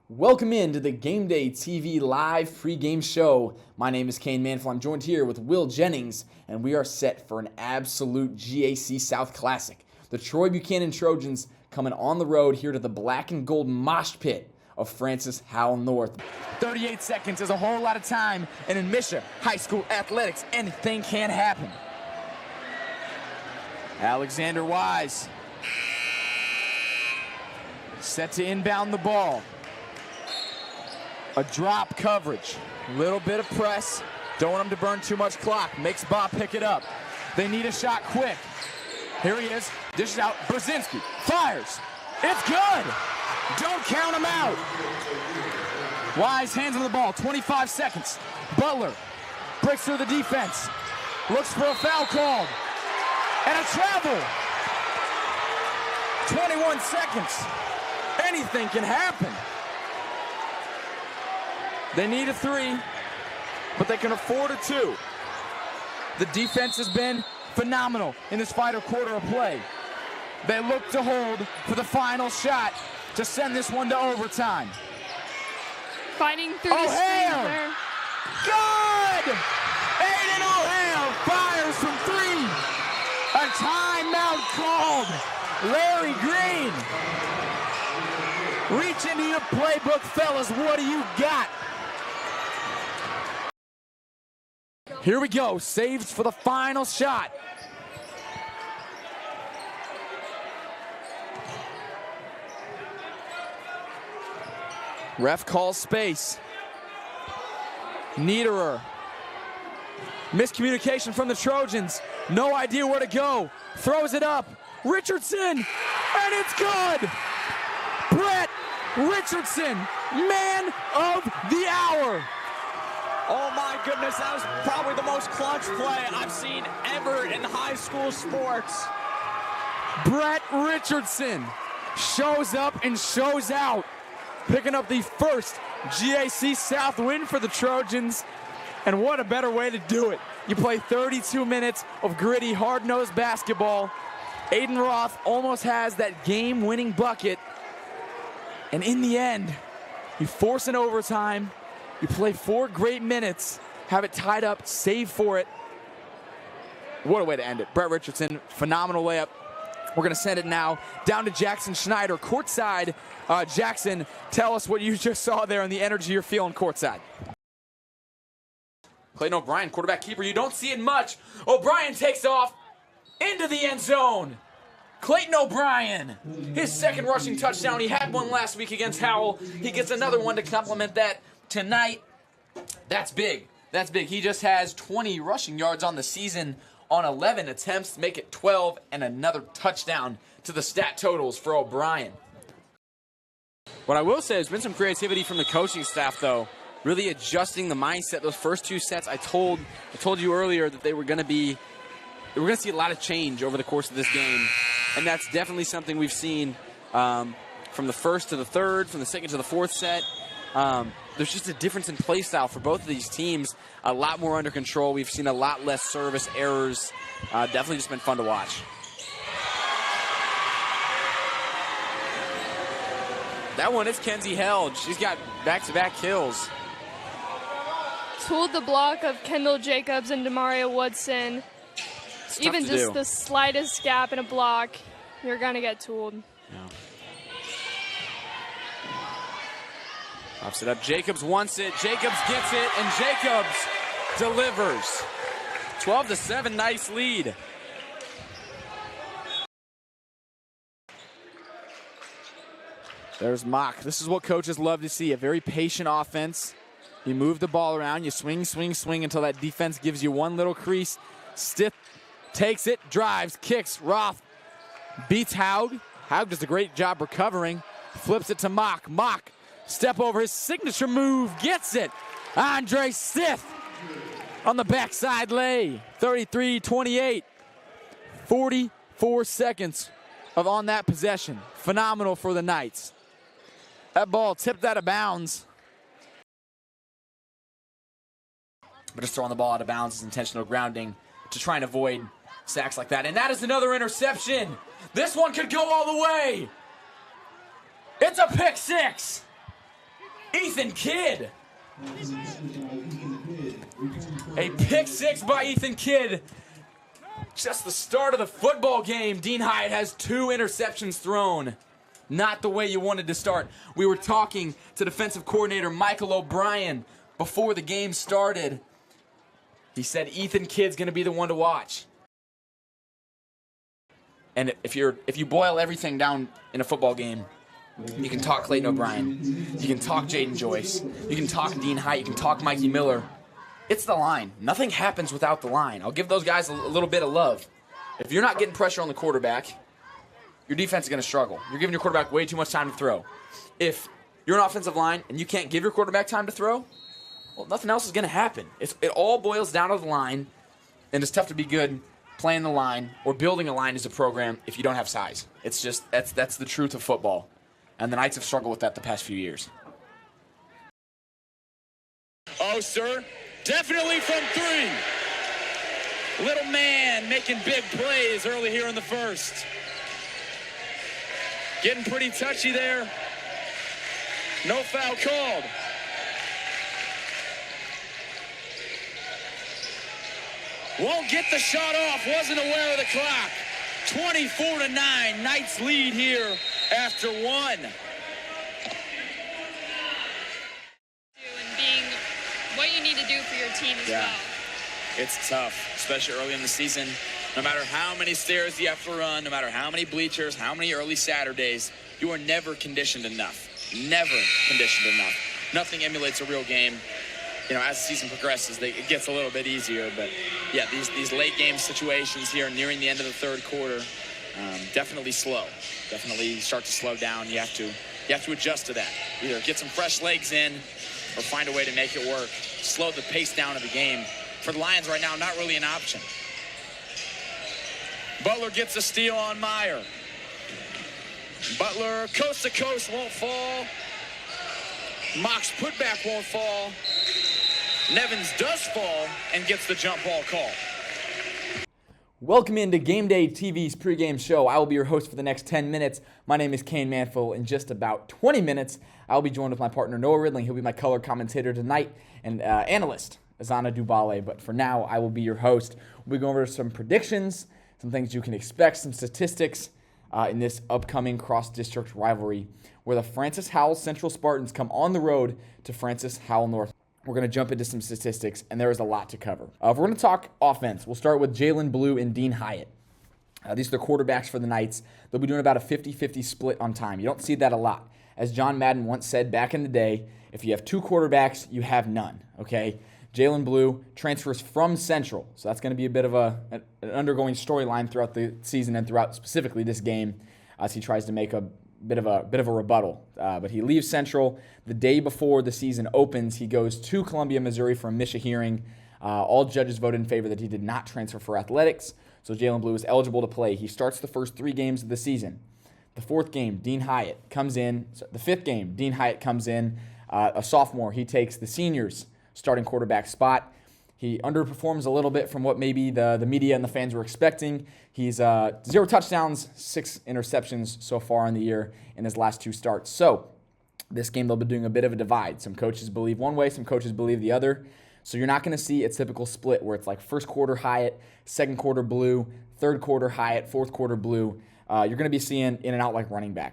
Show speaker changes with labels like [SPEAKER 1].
[SPEAKER 1] Welcome in to the Game Day TV live pregame show. My name is Kane Manfull. I'm joined here with Will Jennings, and we are set for an absolute GAC South Classic. The Troy Buchanan Trojans coming on the road here to the black and gold mosh pit of Francis Howell North.
[SPEAKER 2] 38 seconds is a whole lot of time, and in Misha High School athletics, anything can happen. Alexander Wise set to inbound the ball. A drop coverage, little bit of press. Don't want him to burn too much clock. Makes Bob pick it up. They need a shot quick. Here he is, dishes out. Brzezinski fires. It's good. Don't count him out. Wise hands on the ball, 25 seconds. Butler breaks through the defense. Looks for a foul called. And a travel. 21 seconds. Anything can happen. They need a three, but they can afford a two. The defense has been phenomenal in this final quarter of play. They look to hold for the final shot to send this one to overtime.
[SPEAKER 3] Fighting through the screen there.
[SPEAKER 2] Good! Aiden O'Hare fires from three. A timeout called. Larry Green. Reach into your playbook, fellas. What do you got? Here we go, saves for the final shot. Ref calls space. Niederer. Miscommunication from the Trojans. No idea where to go. Throws it up. Richardson, and it's good. Brett Richardson, man of the hour.
[SPEAKER 4] Oh my goodness, that was probably the most clutch play I've seen ever in high school sports.
[SPEAKER 2] Brett Richardson shows up and shows out, picking up the first GAC South win for the Trojans. And what a better way to do it. You play 32 minutes of gritty, hard-nosed basketball. Aiden Roth almost has that game-winning bucket. And in the end, you force an overtime. You play 4 great minutes, have it tied up, save for it. What a way to end it. Brett Richardson, phenomenal layup. We're going to send it now down to Jackson Schneider, courtside. Jackson, tell us what you just saw there and the energy you're feeling courtside.
[SPEAKER 1] Clayton O'Brien, quarterback keeper. You don't see it much. O'Brien takes off into the end zone. Clayton O'Brien, his second rushing touchdown. He had one last week against Howell. He gets another one to complement that tonight. That's big. That's big. He just has 20 rushing yards on the season on 11 attempts, make it 12, and another touchdown to the stat totals for O'Brien.
[SPEAKER 5] What I will say, there's been some creativity from the coaching staff, though, really adjusting the mindset. Those first 2 sets, I told you earlier that they were going to see a lot of change over the course of this game, and that's definitely something we've seen from the first to the third, from the second to the fourth set. There's just a difference in play style for both of these teams. A lot more under control. We've seen a lot less service errors. Definitely just been fun to watch. That one is Kenzie Held. She's got back-to-back kills.
[SPEAKER 3] Tooled the block of Kendall Jacobs and Demaria Woodson. Even just the slightest gap in a block, you're going to get tooled.
[SPEAKER 5] Yeah. Pops it up. Jacobs wants it. Jacobs gets it, and Jacobs delivers. 12-7, nice lead.
[SPEAKER 2] There's Mock. This is what coaches love to see, a very patient offense. You move the ball around, you swing, swing, swing until that defense gives you one little crease. Stiff takes it, drives, kicks. Roth beats Haug. Haug does a great job recovering. Flips it to Mock. Mock, step over his signature move, gets it. Andre Sith on the backside lay. 33-28. 44 seconds of on that possession. Phenomenal for the Knights. That ball tipped out of bounds.
[SPEAKER 1] But just throwing the ball out of bounds is intentional grounding to try and avoid sacks like that. And that is another interception. This one could go all the way. It's a pick six. Ethan Kidd. A pick six by Ethan Kidd. Just the start of the football game. Dean Hyatt has 2 interceptions thrown. Not the way you wanted to start. We were talking to defensive coordinator Michael O'Brien before the game started. He said Ethan Kidd's going to be the one to watch. And if you boil everything down in a football game, you can talk Clayton O'Brien, you can talk Jaden Joyce, you can talk Dean Hyatt, you can talk Mikey Miller. It's the line. Nothing happens without the line. I'll give those guys a little bit of love. If you're not getting pressure on the quarterback, your defense is going to struggle. You're giving your quarterback way too much time to throw. If you're an offensive line and you can't give your quarterback time to throw, well, nothing else is going to happen. It all boils down to the line, and it's tough to be good playing the line or building a line as a program if you don't have size. It's just, that's the truth of football. And the Knights have struggled with that the past few years.
[SPEAKER 6] Oh, sir. Definitely from 3. Little man making big plays early here in the first. Getting pretty touchy there. No foul called. Won't get the shot off. Wasn't aware of the clock. 24-9. Knights lead here after 1.
[SPEAKER 3] Being what you need to do for your team as well.
[SPEAKER 6] It's tough, especially early in the season. No matter how many stairs you have to run, no matter how many bleachers, how many early Saturdays, you are never conditioned enough. Never conditioned enough. Nothing emulates a real game. You know, as the season progresses, it gets a little bit easier. But, yeah, these late game situations here nearing the end of the third quarter, definitely slow. Definitely start to slow down. You have to adjust to that. Either get some fresh legs in or find a way to make it work. Slow the pace down of the game. For the Lions right now, not really an option. Butler gets a steal on Meyer. Butler, coast to coast, won't fall. Mock's putback won't fall. Nevins does fall and gets the jump ball call.
[SPEAKER 1] Welcome into Game Day TV's pregame show. I will be your host for the next 10 minutes. My name is Kane Manfull. In just about 20 minutes, I'll be joined with my partner Noah Ridling. He'll be my color commentator tonight and analyst Azana Dubale. But for now, I will be your host. We'll be going over some predictions, some things you can expect, some statistics in this upcoming cross-district rivalry where the Francis Howell Central Spartans come on the road to Francis Howell North. We're going to jump into some statistics, and there is a lot to cover. If we're going to talk offense, we'll start with Jalen Blue and Dean Hyatt. These are the quarterbacks for the Knights. They'll be doing about a 50-50 split on time. You don't see that a lot. As John Madden once said back in the day, if you have 2 quarterbacks, you have none, okay? Jalen Blue transfers from Central, so that's going to be a bit of an undergoing storyline throughout the season and throughout specifically this game as he tries to make a bit of a rebuttal. But he leaves Central the day before the season opens. He goes to Columbia, Missouri for a MSHSAA hearing. All judges voted in favor that he did not transfer for athletics, so Jalen Blue is eligible to play. He starts the first 3 games of the season. The 4th game, Dean Hyatt comes in. The 5th game, Dean Hyatt comes in, a sophomore. He takes the senior's starting quarterback spot. He underperforms a little bit from what maybe the media and the fans were expecting. He's 0 touchdowns, 6 interceptions so far in the year in his last 2 starts. So this game they'll be doing a bit of a divide. Some coaches believe one way, some coaches believe the other. So you're not going to see a typical split where it's like first quarter Hyatt, second quarter Blue, third quarter Hyatt, fourth quarter Blue. You're going to be seeing in and out like running backs.